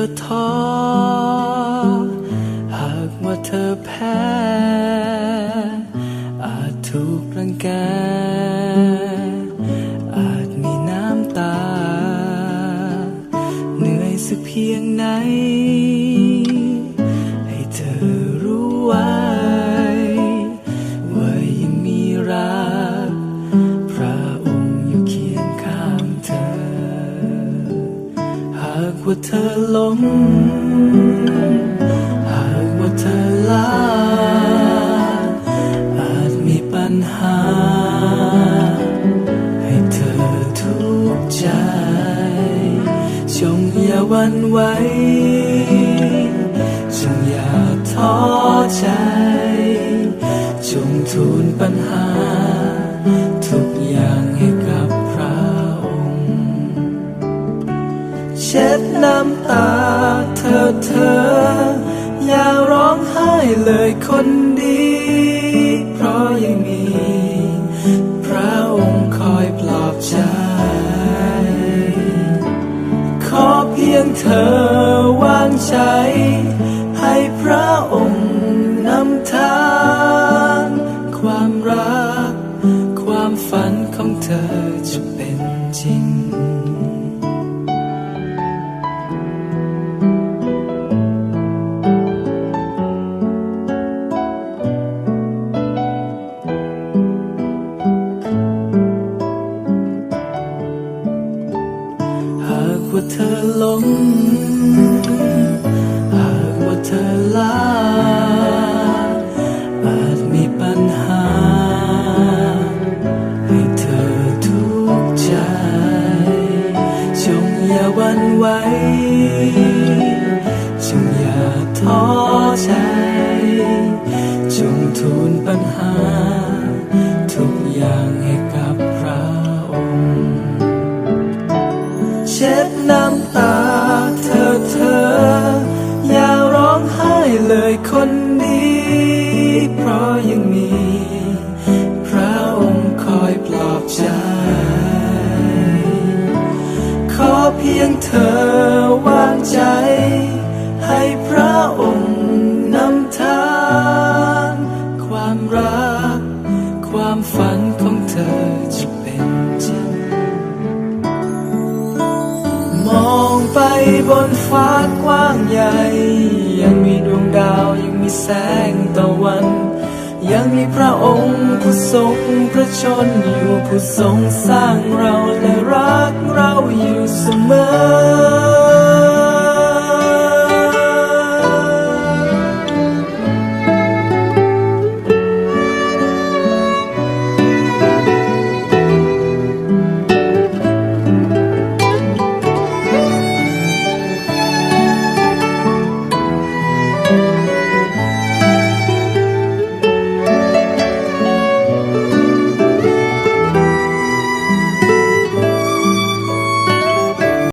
อท้อหากว่าเธอแพ้อาจถูกรังแกอาจมีน้ำตาเหนื่อยสักเพียงไหนให้เธอรู้ไว้ว่ายังมีรักพระองค์อยู่เคียงข้างเธอหากว่าเธอล้มหากว่าเธอล้าอาจมีปัญหาให้เธอทุกข์ใจจงอย่าหวั่นไหวจงอย่าท้อใจจงทูลปัญหาทุกอย่างให้กับพระองค์เช็ดน้ำตาเธออย่าร้องไห้เลยคนดีเพราะยังมีพระองค์คอยปลอบใจขอเพียงเธอวางใจให้พระองค์นำทางความรักความฝันของเธอจะเป็นจริงหากว่าเธอล้มหากว่าเธอล้าอาจมีปัญหาให้เธอทุกข์ใจจงอย่าหวั่นไหวจงอย่าท้อใจจงทูลปัญหาทุกอย่างให้กับพระองค์เช็ดน้ำตาเธออย่าร้องไห้เลยคนดีเพราะยังมีพระองค์คอยปลอบใจขอเพียงเธอวางใจให้พระองค์นำทางความรักความฝันของเธอจะเป็นจริงมองไปบนฟ้ากว้างใหญ่ยังมีดวงดาวยังมีแสงตะวันยังมีพระองค์ผู้ทรงพระชนอยู่ผู้ทรงสร้างเราและรักเราอยู่เสมอ